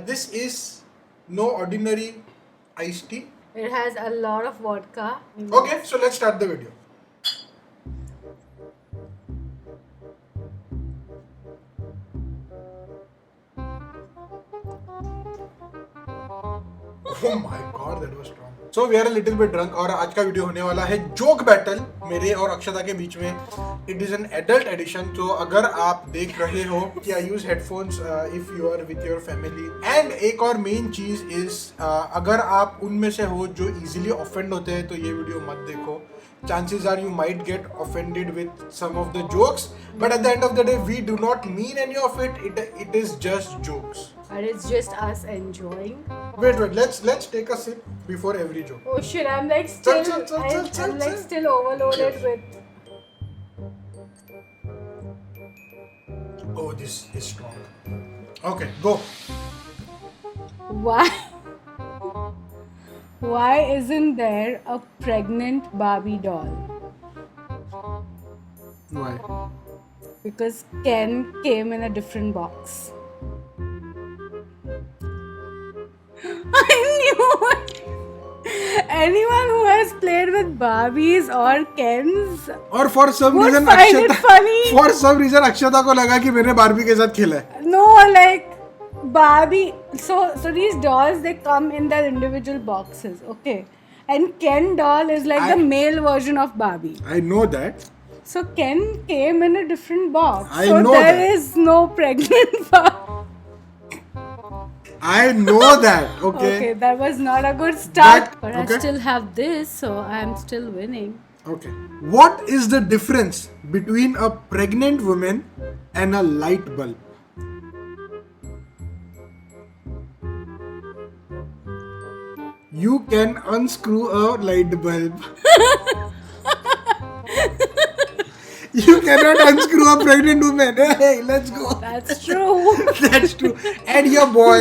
This is no ordinary iced tea. It has a lot of vodka. Okay, so let's start the video. Oh my god, that was strong. So we are a little bit drunk और आज का video होने वाला है joke battle मेरे और अक्षता के बीच में. It is an adult edition. तो अगर आप देख रहे हो कि I use headphones if you are with your family. And एक और मेन चीज इज अगर आप उनमें से हो जो इजीली ऑफेंड होते हैं तो ये वीडियो मत देखो. Chances are you might get offended with some of the jokes, but at the end of the day we do not mean any of it. It is just jokes. And it's just us enjoying. Wait, let's take a sip before every joke. Oh shit, I'm like still, chill. I'm like still overloaded with. Oh, this is strong. Okay, go. Why isn't there a pregnant Barbie doll? Why? Because Ken came in a different box. I knew it. Anyone who has played with Barbies or Kens और for some would reason find it funny. for some reason अक्षता को लगा कि मैंने Barbie के साथ खेला है. No, like Barbie. So these dolls, they come in their individual boxes, okay? And Ken doll is like the male version of Barbie. I know that. So Ken came in a different box. I so know there that. is no pregnant Barbie. I know that. Okay. Okay, that was not a good start. But okay. I still have this, so I am still winning. Okay. What is the difference between a pregnant woman and a light bulb? You can unscrew a light bulb. You cannot unscrew a pregnant woman. Hey, let's go. That's true. That's true. And your boy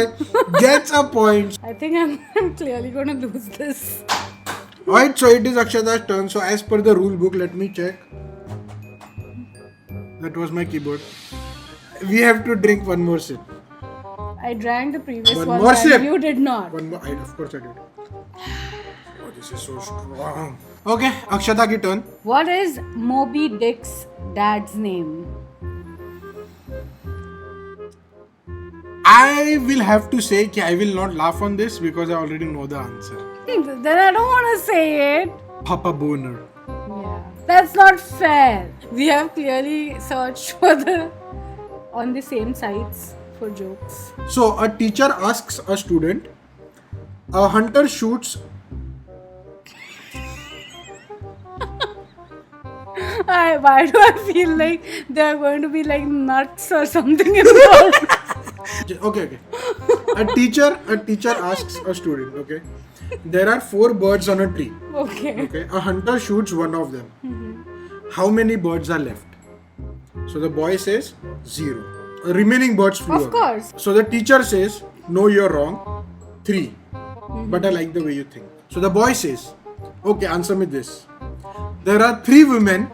gets a point. I think I'm clearly going to lose this. Alright, so it is Akshata's turn. So as per the rule book, let me check. That was my keyboard. We have to drink one more sip. I drank the previous One one more and sip. you did not. One more. Of course I did. Oh, this is so strong. Okay, Akshata ki turn. What is Moby Dick's dad's name? I will have to say that I will not laugh on this because I already know the answer. Then I don't want to say it. Papa Boner. Yeah. That's not fair. We have clearly searched for on the same sites for jokes. So a teacher asks a student, a hunter shoots. Why do I feel like there are going to be like nuts or something involved? Okay. A teacher asks a student, okay. There are 4 birds on a tree. Okay. A hunter shoots one of them. Mm-hmm. How many birds are left? So the boy says 0. Remaining birds flew away. Of course. So the teacher says, no, you're wrong. 3. Mm-hmm. But I like the way you think. So the boy says, okay, answer me this. There are 3 women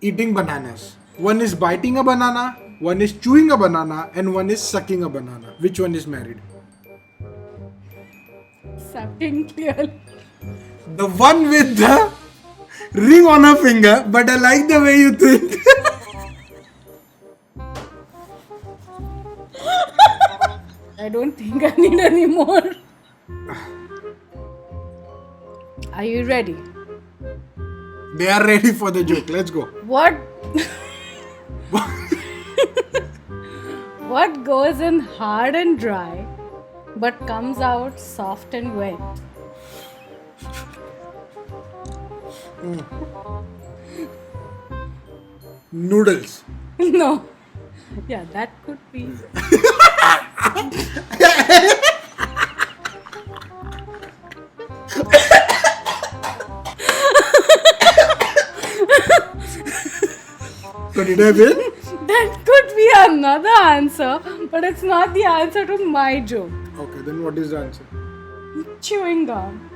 eating bananas. One is biting a banana, one is chewing a banana, and one is sucking a banana. Which one is married? Sucking clearly. The one with the ring on her finger, but I like the way you think. I don't think I need any more. Are you ready? They are ready for the joke. Let's go. What? What goes in hard and dry but comes out soft and wet? Noodles. No. Yeah, that could be. So did I win? That could be another answer, but it's not the answer to my joke. Okay, then what is the answer? Chewing gum.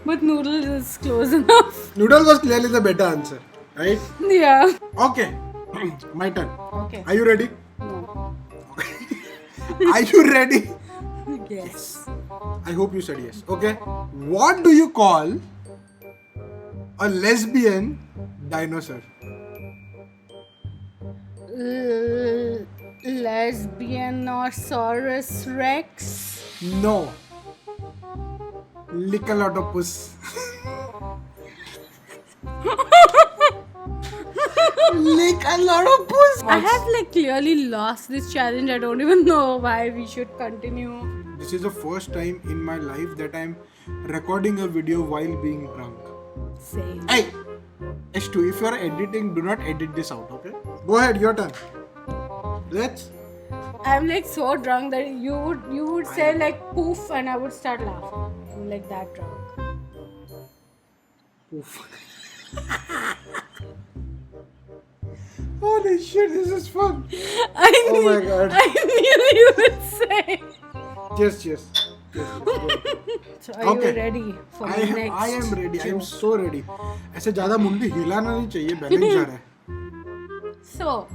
But noodles is close enough. Noodles was clearly the better answer, right? Yeah. Okay, my turn. Okay. Are you ready? No. Are you ready? Yes. I hope you said yes. Okay. What do you call a lesbian dinosaur? Lesbianosaurus Rex. No. Lickalotopus. Lickalotopus. I have like clearly lost this challenge. I don't even know why we should continue. This is the first time in my life that I'm recording a video while being drunk. Same. Hey! H2, if you're editing, do not edit this out, okay? Go ahead, your turn. Let's. I'm like so drunk that you would say like poof and I would start laughing. I'm like that drunk. Oof. Holy shit, this is fun. I knew, my God. I knew you would say. Yes. So are you ready for the next? I am ready. I am joke? so ready. ऐसे ज़्यादा मुंडी हिलाना नहीं चाहिए, balance जा रहा है. So,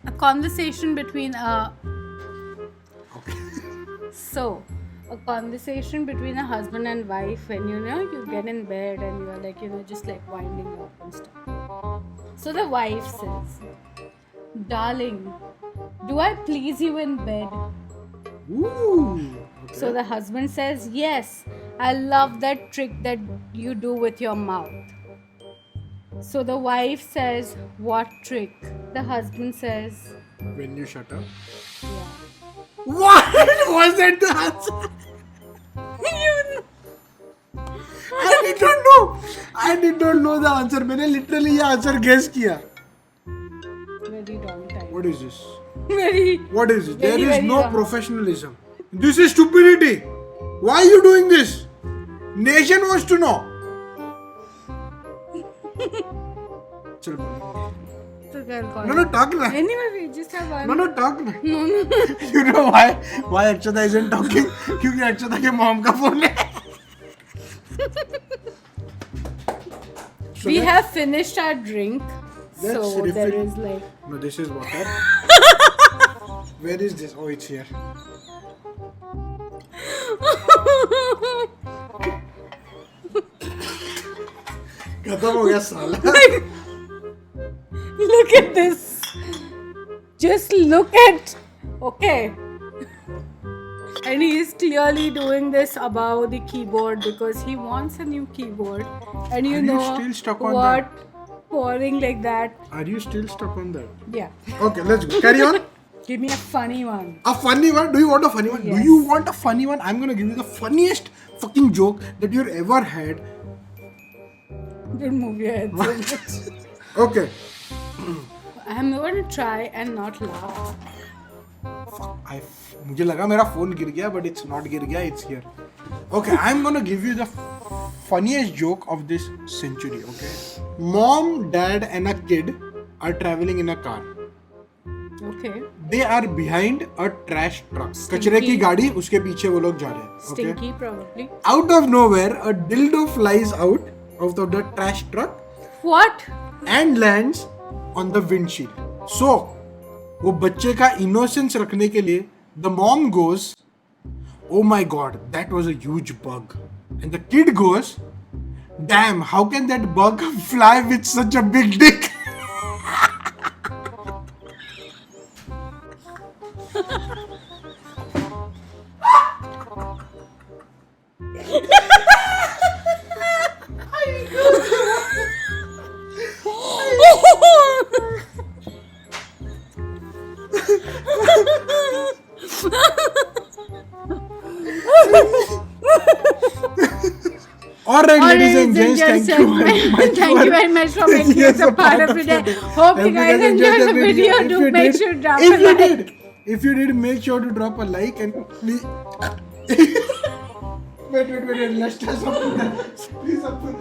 a conversation between a a husband and wife when you get in bed and you're like just like winding up and stuff. So the wife says, "Darling, do I please you in bed?" Ooh. Okay. So the husband says, "Yes, I love that trick that you do with your mouth." So the wife says, "What trick?" The husband says, When you shut up. "Yeah." What was that the answer? I did not know. I did not know the answer. मैंने literally ये answer guess किया. Very wrong time. What is this? Very. What is it? There Very, is very no wrong. professionalism. This is stupidity. Why are you doing this? Nation wants to know. चल So they'll call No, it. talk na. Anyway, we just have one. No, talk na. No. You know why Akshata isn't talking? क्योंकि अक्षता के mom का phone है. We have finished our drink. That's So different. there is like. No, this is water. Where is this? Oh, it's here. खत्म हो गया साला. Look at this. Just look at. Okay. And he is clearly doing this above the keyboard because he wants a new keyboard. And you Are you know still stuck on what? Pouring like that. Are you still stuck on that? Yeah. Okay, let's go. Carry on. Give me a funny one. A funny one? Do you want a funny one? Yes. Do you want a funny one? I'm gonna give you the funniest fucking joke that you've ever had. Don't move your head so much. Okay. I'm going to try and not laugh. मुझे लगा मेरा phone गिर गया, but it's not गिर गया, it's here. Okay, I'm gonna give you the funniest joke of this century. Okay. Mom, dad, and a kid are traveling in a car. Okay. They are behind a trash truck. कचरे की गाड़ी उसके पीछे वो लोग जा रहे हैं. Okay. Stinky, probably. Out of nowhere, a dildo flies out of the trash truck What? and lands on the windshield. So, वो बच्चे का innocence रखने के लिए the mom goes, "Oh my god, that was a huge bug." And the kid goes, "Damn, how can that bug fly with such a big dick?" Alright, ladies and gents, thank you very much. Thank you very much for making Yes, us a part of it. Hope you guys enjoyed the video. Do make sure to drop a like. If you did, make sure to drop a like and please. wait. Let's try something. Please, something.